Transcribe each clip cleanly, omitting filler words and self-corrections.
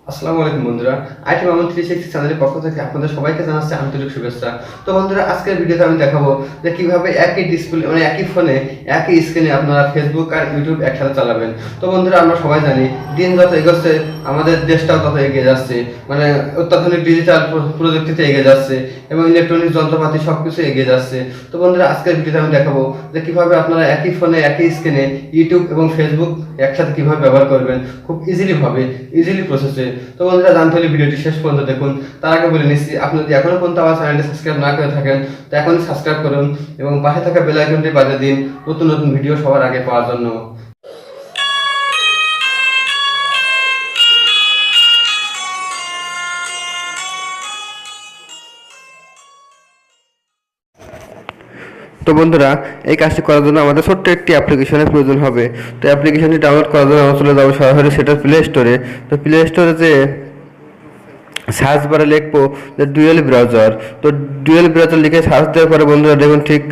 আসসালামু আলাইকুম বন্ধুরা, Itmamun360 চ্যানেলের পক্ষ থেকে আপনাদের সবাইকে জানাচ্ছি আন্তরিক শুভেচ্ছা। তো বন্ধুরা, আজকের ভিডিওতে আমি দেখাবো যে কিভাবে একই ডিসপ্লে মানে একই ফোনে একই স্ক্রিনে আপনারা ফেসবুক আর ইউটিউব একসাথে চালাবেন। তো বন্ধুরা, আমরা সবাই জানি দিন যত এগোচ্ছে আমাদের দেশটাও তত এগিয়ে যাচ্ছে, মানে অত্যাধুনিক ডিজিটাল প্রযুক্তিতে এগিয়ে যাচ্ছে এবং ইলেকট্রনিক যন্ত্রপাতি সবকিছু এগিয়ে যাচ্ছে। তো বন্ধুরা, আজকের ভিডিওতে আমি দেখাবো যে কিভাবে আপনারা একই ফোনে একই স্ক্রিনে ইউটিউব এবং ফেসবুক একসাথে কিভাবে ব্যবহার করবেন খুব ইজিলি প্রসেসে। তো বন্ধুরা, জানতে হলে ভিডিওটি শেষ পর্যন্ত দেখুন। তার আগে বলে নিচ্ছি, আপনি যদি এখনো পর্যন্ত আমার চ্যানেলটি সাবস্ক্রাইব না করে থাকেন তো এখনই সাবস্ক্রাইব করুন এবং পাশে থাকা বেল আইকনটি বাজিয়ে দিন নতুন নতুন ভিডিও সবার আগে পাওয়ার জন্য। তো বন্ধুরা, এই কাজটি করার জন্য আমাদের ছোট্ট একটি অ্যাপ্লিকেশনের প্রয়োজন হবে। তো অ্যাপ্লিকেশনটি ডাউনলোড করার জন্য আমরা চলে যাবো সরাসরি সেটা প্লে স্টোরে। তো প্লে স্টোরে যে সার্চ বারে লিখবো যে ডুয়েল ব্রাউজার। তো ডুয়েল ব্রাউজার লিখে সার্চ দেওয়ার পরে বন্ধুরা দেখুন ঠিক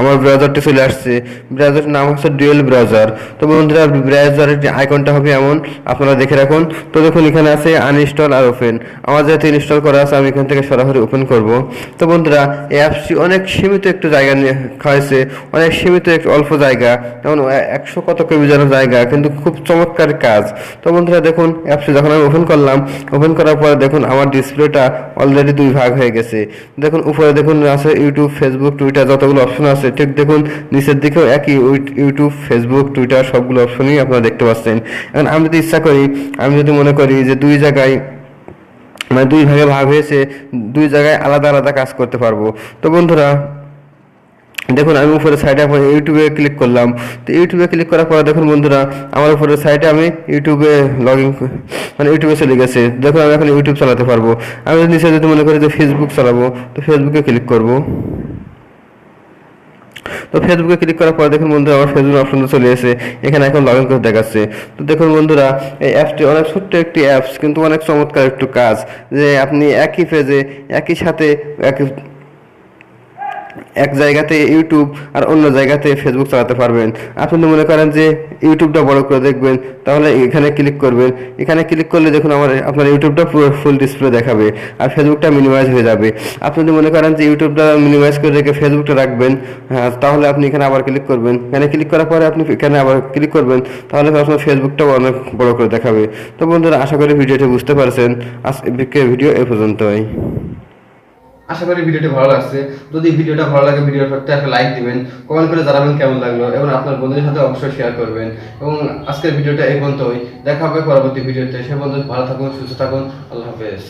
আমার ব্রাউজারটি চলে আসছে। ব্রাউজারটির নাম হচ্ছে ডুয়েল ব্রাউজার। তো বন্ধুরা, ব্রাউজারের যে আইকনটা হবে এমন, আপনারা দেখে রাখুন। তো দেখুন এখানে আছে আনইনস্টল আর ওপেন। আমার যেহেতু ইনস্টল করা আছে আমি এখান থেকে সরাসরি ওপেন করব। তো বন্ধুরা, এই অ্যাপসটি অনেক সীমিত একটু জায়গা নিয়ে খাওয়াইছে, অনেক সীমিত একটু অল্প জায়গা, যেমন 100 কত কেবি যেন জায়গা, কিন্তু খুব চমৎকার কাজ। তো বন্ধুরা দেখুন, অ্যাপসটি যখন আমি ওপেন করলাম, ওপেন করার পরে দেখুন আমার ডিসপ্লেটা অলরেডি দুই ভাগ হয়ে গেছে। দেখুন উপরে দেখুন আছে ইউটিউব, ফেসবুক, টুইটার যতগুলো অপশন আছে, ঠিক দেখুন নিচের দিকেও একই ইউটিউব, ফেসবুক, টুইটার সবগুলো অপশনই আপনারা দেখতে পাচ্ছেন। এখন আমি যদি ইচ্ছা করি, আমি যদি মনে করি যে দুই জায়গায় মানে দুই ভাগে ভাগ হয়েছে, দুই জায়গায় আলাদা আলাদা কাজ করতে পারবো। তো বন্ধুরা দেখুন, আমি উপরে সাইডে এখন ইউটিউবে ক্লিক করলাম। তো ইউটিউবে ক্লিক করার পরে দেখুন বন্ধুরা, আমার উপরে সাইডে আমি ইউটিউবে লগ ইন মানে ইউটিউবে চলে গেছে। দেখুন আমি এখন ইউটিউব চালাতে পারবো। আমি নিচে যদি মনে করি যে ফেসবুক চালাবো, তো ফেসবুকে ক্লিক করব। তো ফেসবুকে ক্লিক করার পর দেখুন বন্ধুরা, আমার ফেসবুক অপশনটা চলে এসে এখানে এখন লগ ইন করে দেখাচ্ছে। তো দেখুন বন্ধুরা, এই অ্যাপটি অনেক ছোট্ট একটি অ্যাপস, কিন্তু অনেক চমৎকার একটু কাজ, যে আপনি একই পেজে একই সাথে এক জায়গাতে ইউটিউব আর অন্য জায়গাতে ফেসবুক চালাতে পারবেন। আপনি যদি মনে করেন যে ইউটিউবটা বড় করে দেখবেন, তাহলে এখানে ক্লিক করবেন। এখানে ক্লিক করলে দেখুন আপনার ইউটিউবটা পুরো ফুল ডিসপ্লে দেখাবে আর ফেসবুকটা মিনিমাইজ হয়ে যাবে। আপনি যদি মনে করেন যে ইউটিউবটা মিনিমাইজ করে রেখে ফেসবুকটা রাখবেন, হ্যাঁ, তাহলে আপনি এখানে আবার ক্লিক করবেন। এখানে ক্লিক করার পরে আপনি এখানে আবার ক্লিক করবেন, তাহলে আপনার ফেসবুকটাও অনেক বড় করে দেখাবে। তো বন্ধুরা, আশা করি ভিডিওটি বুঝতে পারছেন। আজকের ভিডিও এ পর্যন্তই। আশা করি ভিডিওটি ভালো লাগছে। যদি ভিডিওটা ভালো লাগে, ভিডিওটা একটা লাইক দিবেন, কমেন্ট করে জানাবেন কেমন লাগলো এবং আপনার বন্ধুদের সাথে অবশ্যই শেয়ার করবেন। এবং আজকের ভিডিওটা এই পর্যন্তই। দেখা হবে পরবর্তী ভিডিওতে। সে পর্যন্ত ভালো থাকুন, সুস্থ থাকুন। আল্লাহ হাফেজ।